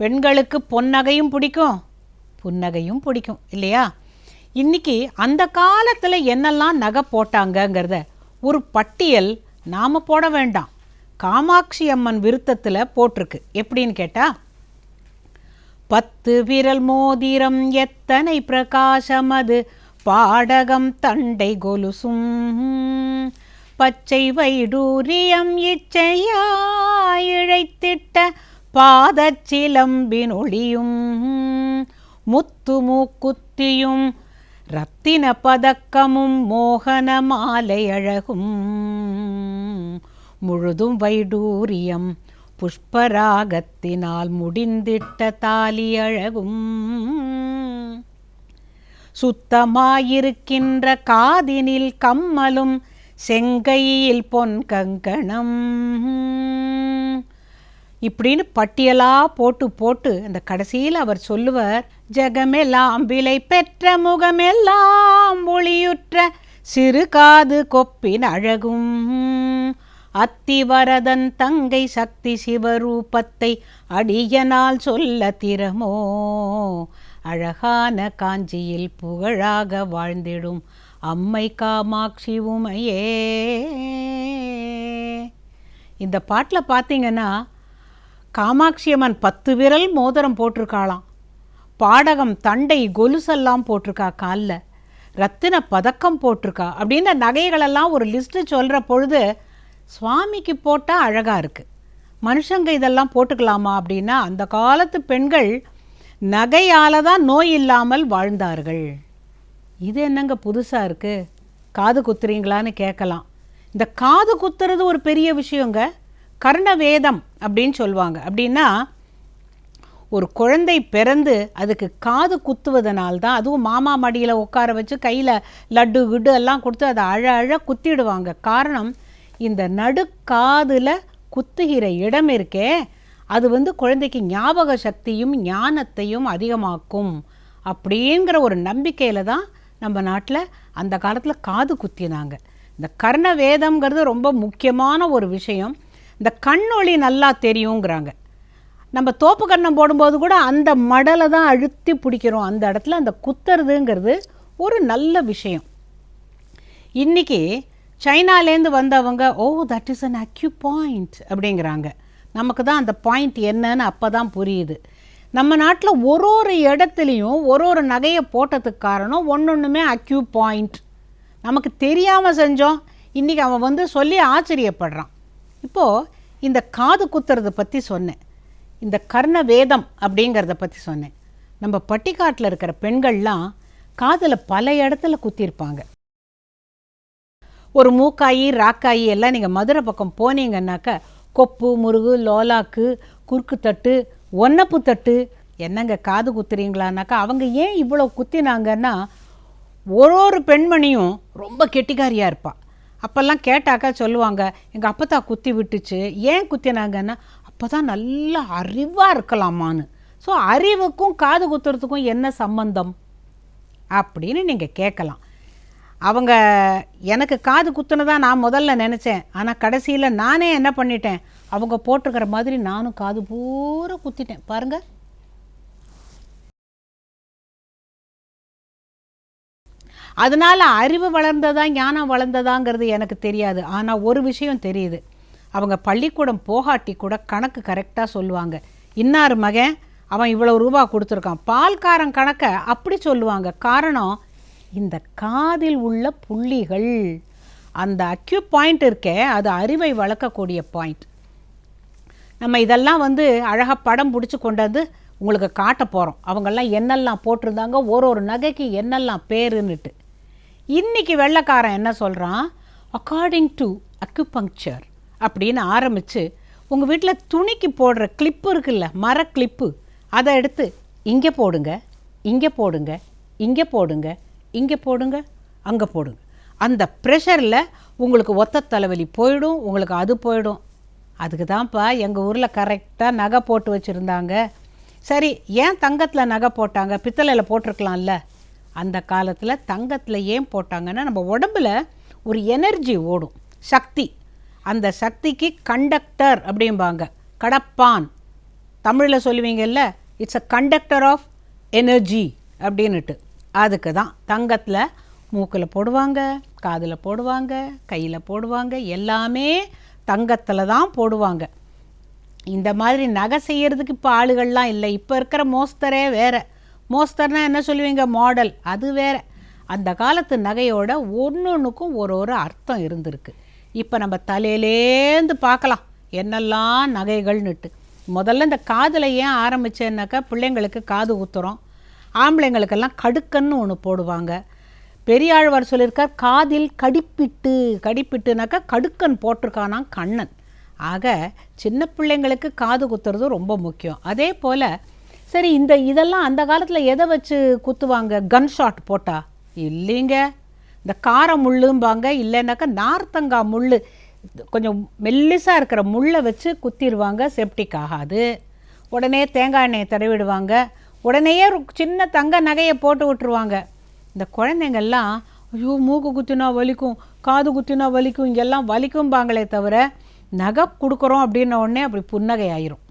பெண்களுக்கு பொன்னகையும் பிடிக்கும், புன்னகையும் பிடிக்கும் இல்லையா? இன்றைக்கி அந்த காலத்தில் என்னெல்லாம் நகை போட்டாங்கங்கிறத ஒரு பட்டியல் நாம் போட வேண்டாம், காமாட்சி அம்மன் விருத்தத்தில் போட்டிருக்கு. எப்படின்னு கேட்டால், 10 விரல் மோதிரம் எத்தனை பிரகாசமது, பாடகம் தண்டை கொலுசும், பச்சை வைடூரியம் இச்சையாய் இழைத்திட்ட பாதச்சிலம்பின் ஒளியும், முத்து மூக்குத்தியும் ரத்தின பதக்கமும் மோகன மாலை அழகும், முழுதும் வைடூரியம் புஷ்பராகத்தினால் முடிந்திட்ட தாலி அழகும், சுத்தமாயிருக்கின்ற காதினில் கம்மலும் செங்கையில் பொன் கங்கணம், இப்படின்னு பட்டியலாக போட்டு போட்டு அந்த கடைசியில் அவர் சொல்லுவார், ஜெகமெல்லாம் விலை பெற்ற முகமெல்லாம் ஒளியுற்ற சிறு காது கொப்பின் அழகும், அத்திவரதன் தங்கை சக்தி சிவரூபத்தை அடியனால் சொல்ல திறமோ, அழகான காஞ்சியில் புகழாக வாழ்ந்திடும் அம்மை காமாட்சி உமையே. இந்த பாட்டில் பார்த்தீங்கன்னா காமாட்சி அம்மன் 10 விரல் மோதிரம் போட்டிருக்காளாம், பாடகம் தண்டை கொலுசெல்லாம் போட்டிருக்கா, காலில் ரத்தின பதக்கம் போட்டிருக்கா. அப்படின்ற நகைகளெல்லாம் ஒரு லிஸ்ட்டு சொல்கிற பொழுது சுவாமிக்கு போட்டால் அழகாக இருக்குது, மனுஷங்க இதெல்லாம் போட்டுக்கலாமா அப்படின்னா, அந்த காலத்து பெண்கள் நகையால் தான் நோய் இல்லாமல் வாழ்ந்தார்கள். இது என்னங்க புதுசாக இருக்குது, காது குத்துறீங்களான்னு கேட்கலாம். இந்த காது குத்துறது ஒரு பெரிய விஷயங்க. கர்ணவேதம் அப்படின்னு சொல்லுவாங்க. அப்படின்னா ஒரு குழந்தை பிறந்து அதுக்கு காது குத்துவதனால்தான், அதுவும் மாமா மடியில் உட்கார வச்சு கையில் லட்டு கிட்டு எல்லாம் கொடுத்து அதை அழ குத்திடுவாங்க. காரணம், இந்த நடுக்காதில் குத்துகிற இடம் இருக்கே, அது குழந்தைக்கு ஞாபக சக்தியும் ஞானத்தையும் அதிகமாக்கும் அப்படிங்கிற ஒரு நம்பிக்கையில் தான் நம்ம நாட்டில் அந்த காலத்தில் காது குத்தினாங்க. இந்த கர்ணவேதம்ங்கிறது ரொம்ப முக்கியமான ஒரு விஷயம். இந்த கண்ணொளி நல்லா தெரியுங்கிறாங்க. நம்ம தோப்பு கண்ணம் போடும்போது கூட அந்த மடலை தான் அழுத்தி பிடிக்கிறோம், அந்த இடத்துல அந்த குத்துறதுங்கிறது ஒரு நல்ல விஷயம். இன்றைக்கி சைனாலேருந்து வந்தவங்க, ஓ that is an argue point அப்படிங்கிறாங்க. நமக்கு தான் அந்த பாயிண்ட் என்னன்னு அப்போ தான் புரியுது. நம்ம நாட்டில் ஒரு இடத்துலையும் ஒரு நகையை போட்டதுக்கு காரணம் ஒன்றுமே அக்யூ பாயிண்ட். நமக்கு தெரியாமல் செஞ்சோம், இன்றைக்கி அவன் சொல்லி ஆச்சரியப்படுறான். இப்போது இந்த காது குத்துறதை பற்றி சொன்னேன், இந்த கர்ணவேதம் அப்படிங்கிறத பற்றி சொன்னேன். நம்ம பட்டிக்காட்டில் இருக்கிற பெண்கள்லாம் காதில் பல இடத்துல குத்திருப்பாங்க. ஒரு மூக்காயி ராக்காயி எல்லாம் நீங்கள் மதுரை பக்கம் போனீங்கன்னாக்கா கொப்பு முருகு லோலாக்கு குறுக்கு தட்டு ஒன்னப்பு தட்டு, என்னங்க காது குத்துறீங்களான்னாக்கா அவங்க ஏன் இவ்வளோ குத்தினாங்கன்னா, ஒரு பெண்மணியும் ரொம்ப கெட்டிக்காரியாக இருப்பாள். அப்போல்லாம் கேட்டாக்கா சொல்லுவாங்க, எங்கள் அப்பத்தா குத்தி விட்டுச்சு. ஏன் குத்தினாங்கன்னா, அப்போ தான் நல்லா அறிவாக இருக்கலாமான்னு. ஸோ அறிவுக்கும் காது குத்துறதுக்கும் என்ன சம்பந்தம் அப்படின்னு நீங்கள் கேட்கலாம். அவங்க எனக்கு காது குத்துனதான் நான் முதல்ல நினச்சேன். ஆனால் கடைசியில் நானே என்ன பண்ணிட்டேன், அவங்க போட்டிருக்கிற மாதிரி நானும் காது பூரா குத்திட்டேன். பாருங்கள், அதனால் அறிவு வளர்ந்ததா ஞானம் வளர்ந்ததாங்கிறது எனக்கு தெரியாது. ஆனால் ஒரு விஷயம் தெரியுது, அவங்க பள்ளிக்கூடம் போகாட்டி கூட கணக்கு கரெக்டாக சொல்லுவாங்க. இன்னார் மகன் அவன் இவ்வளோ ரூபா கொடுத்துருக்கான், பால்காரன் கணக்கை அப்படி சொல்லுவாங்க. காரணம், இந்த காதில் உள்ள புள்ளிகள், அந்த அக்யூ பாயிண்ட் இருக்கே, அது அறிவை வளர்க்கக்கூடிய பாயிண்ட். நம்ம இதெல்லாம் அழகாக படம் பிடிச்சி கொண்டு வந்து உங்களுக்கு காட்ட போகிறோம். அவங்கெல்லாம் என்னெல்லாம் போட்டிருந்தாங்க, ஒரு நகைக்கு என்னெல்லாம் பேருன்னுட்டு. இன்றைக்கி வெள்ளைக்காரன் என்ன சொல்கிறான், அக்கார்டிங் டு அக்குபங்க்சர் அப்படின்னு ஆரம்பித்து, உங்கள் வீட்டில் துணிக்கு போடுற கிளிப்பு இருக்குல்ல, மர கிளிப்பு, அதை எடுத்து இங்கே போடுங்க, இங்கே போடுங்க, இங்கே போடுங்க, இங்கே போடுங்க, அங்கே போடுங்க. அந்த ப்ரெஷரில் உங்களுக்கு ஒத்த தலைவலி போயிடும், உங்களுக்கு அது போயிடும். அதுக்கு தான்ப்பா எங்கள் ஊரில் கரெக்டாக நகை போட்டு வச்சுருந்தாங்க. சரி, ஏன் தங்கத்தில் நகை போட்டாங்க, பித்தளையில் போட்டிருக்கலாம்ல? அந்த காலத்தில் தங்கத்தில் ஏன் போட்டாங்கன்னா, நம்ம உடம்பில் ஒரு எனர்ஜி ஓடும், சக்தி. அந்த சக்திக்கு கண்டக்டர் அப்படிம்பாங்க, கடப்பான் தமிழில் சொல்லுவீங்கல்ல, it's a conductor of energy அப்படின்னுட்டு. அதுக்கு தான் தங்கத்தில் மூக்கில் போடுவாங்க, காதில் போடுவாங்க, கையில் போடுவாங்க, எல்லாமே தங்கத்தில் தான் போடுவாங்க. இந்த மாதிரி நகை செய்கிறதுக்கு இப்போ ஆளுகள்லாம் இல்லை. இப்போ இருக்கிற மோஸ்தரே வேறு. மோஸ்தர்னால் என்ன சொல்லுவீங்க, மாடல், அது வேறு. அந்த காலத்து நகையோட ஒன்றுக்கும் ஒரு அர்த்தம் இருந்திருக்கு. இப்போ நம்ம தலையிலேந்து பார்க்கலாம் என்னெல்லாம் நகைகள்னுட்டு. முதல்ல இந்த காதில் ஏன் ஆரம்பித்தேன்னாக்கா, பிள்ளைங்களுக்கு காது குத்துறோம், ஆம்பளைங்களுக்கெல்லாம் கடுக்கன்னு ஒன்று போடுவாங்க. பெரியாழ்வார் சொல்லியிருக்கார், காதில் கடிப்பிட்டுனாக்கா கடுக்கன் போட்டிருக்கானா கண்ணன். ஆக சின்ன பிள்ளைங்களுக்கு காது குத்துறது ரொம்ப முக்கியம். அதே போல் சரி, இதெல்லாம் அந்த காலத்தில் எதை வச்சு குத்துவாங்க? கன் ஷாட் போட்டா இல்லைங்க, இந்த கார முள்ளும்பாங்க, இல்லைன்னாக்கா நார்த்தங்காய் முள், கொஞ்சம் மெல்லிசாக இருக்கிற முள்ளை வச்சு குத்திடுவாங்க, செப்டிக் ஆகாது. உடனே தேங்காய் எண்ணெயை தடவிடுவாங்க, உடனேயே சின்ன தங்க நகையை போட்டு விட்டுருவாங்க. இந்த குழந்தைங்கள்லாம் ஐயோ மூக்கு குத்தினா வலிக்கும், காது குத்தினா வலிக்கும், இங்கெல்லாம் வலிக்கும்பாங்களே தவிர நகை கொடுக்குறோம் அப்படின்ன உடனே அப்படி புன்னகை ஆயிரும்.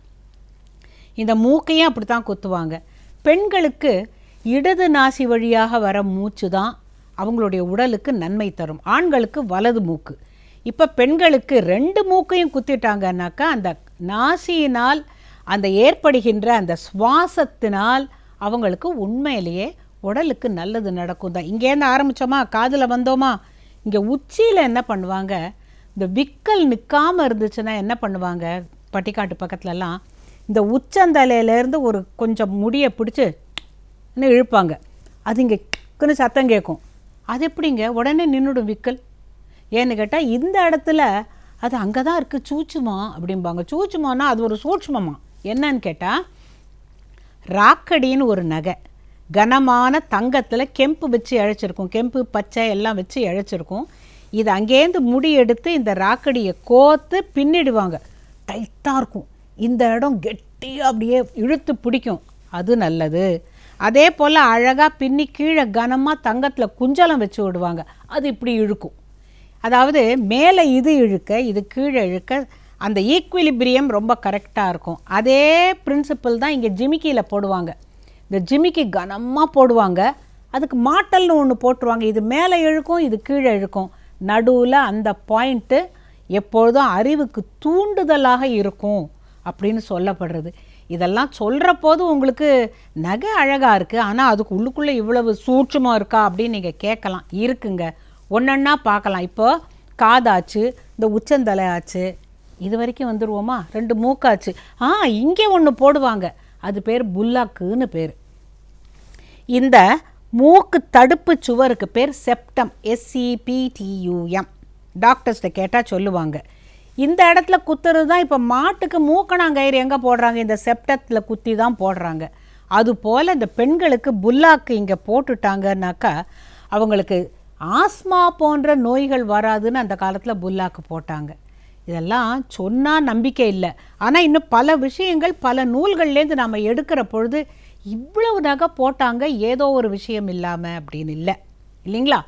இந்த மூக்கையும் அப்படி தான் குத்துவாங்க. பெண்களுக்கு இடது நாசி வழியாக வர மூச்சு தான் அவங்களுடைய உடலுக்கு நன்மை தரும். ஆண்களுக்கு வலது மூக்கு. இப்போ பெண்களுக்கு 2 மூக்கையும் குத்திட்டாங்கன்னாக்கா அந்த நாசியினால் அந்த ஏற்படுகின்ற அந்த சுவாசத்தினால் அவங்களுக்கு உண்மையிலேயே உடலுக்கு நல்லது நடக்கும் தான். இங்கேருந்து ஆரம்பித்தோமா, காதில் வந்தோமா, இங்கே உச்சியில் என்ன பண்ணுவாங்க, இந்த விக்கல் நிற்காமல் இருந்துச்சுன்னா என்ன பண்ணுவாங்க, பட்டிக்காட்டு பக்கத்துலலாம் இந்த உச்சந்தலையிலேருந்து ஒரு கொஞ்சம் முடியை பிடிச்சி இழுப்பாங்க. அது இங்கே கொஞ்சம் சத்தம் கேட்கும். அது எப்படிங்க உடனே நின்றுடும் விக்கல்? ஏன்னு கேட்டால் இந்த இடத்துல அது அங்கே தான் இருக்குது சூட்சுமா அப்படிம்பாங்க. சூட்சுமானா அது ஒரு சூட்சுமமா. என்னன்னு கேட்டால், ராக்கடின்னு ஒரு நகை கனமான தங்கத்தில் கெம்பு வச்சு இழைச்சிருக்கும், கெம்பு பச்சை எல்லாம் வச்சு இழைச்சிருக்கும். இது அங்கேருந்து முடி எடுத்து இந்த ராக்கடியை கோத்து பின்னிடுவாங்க. டைட்டாக இருக்கும், இந்த இடம் கெட்டியாக அப்படியே இழுத்து பிடிக்கும், அது நல்லது. அதே போல் அழகாக பின்னி கீழே கனமாக தங்கத்தில் குஞ்சலம் வச்சு விடுவாங்க, அது இப்படி இழுக்கும். அதாவது மேலே இது இழுக்க இது கீழே இழுக்க அந்த ஈக்குவிலிபிரியம் ரொம்ப கரெக்டாக இருக்கும். அதே பிரின்சிபல் தான் இங்கே ஜிமிக்கியில் போடுவாங்க. இந்த ஜிமிக்கி கனமாக போடுவாங்க, அதுக்கு மாட்டல்னு ஒன்று போட்டுருவாங்க. இது மேலே இழுக்கும், இது கீழே இழுக்கும். நடுவில் அந்த பாயிண்ட்டு எப்பொழுதும் அறிவுக்கு தூண்டுதலாக இருக்கும் அப்படின்னு சொல்லப்படுறது. இதெல்லாம் சொல்கிற போது உங்களுக்கு நகை அழகாக இருக்குது, ஆனால் அதுக்கு உள்ளுக்குள்ளே இவ்வளவு சூட்சமாக இருக்கா அப்படின்னு நீங்கள் கேட்கலாம். இருக்குங்க, ஒன்றொன்னா பார்க்கலாம். இப்போ காதாச்சு, இந்த உச்சந்தலை ஆச்சு, இது வரைக்கும் வந்துடுவோமா, 2 மூக்காச்சு. இங்கே ஒன்று போடுவாங்க, அது பேர் புல்லாக்குன்னு பேர். இந்த மூக்கு தடுப்பு சுவருக்கு பேர் செப்டம், SEPTUM. டாக்டர்ஸ்கிட்ட கேட்டால் சொல்லுவாங்க. இந்த இடத்துல குத்துறது தான் இப்போ மாட்டுக்கு மூக்கணாங்கயிறு எங்கே போடுறாங்க, இந்த செப்டத்தில் குத்தி தான் போடுறாங்க. அதுபோல் இந்த பெண்களுக்கு புல்லாக்கு இங்கே போட்டுட்டாங்கன்னாக்கா அவங்களுக்கு ஆஸ்மா போன்ற நோய்கள் வராதுன்னு அந்த காலத்தில் புல்லாக்கு போட்டாங்க. இதெல்லாம் சொன்னால் நம்பிக்கை இல்லை, ஆனால் இன்னும் பல விஷயங்கள் பல நூல்கள்லேருந்து நாம் எடுக்கிற பொழுது இவ்வளவு நகை போட்டாங்க ஏதோ ஒரு விஷயம் இல்லாமல் அப்படின்னு இல்லை, இல்லைங்களா?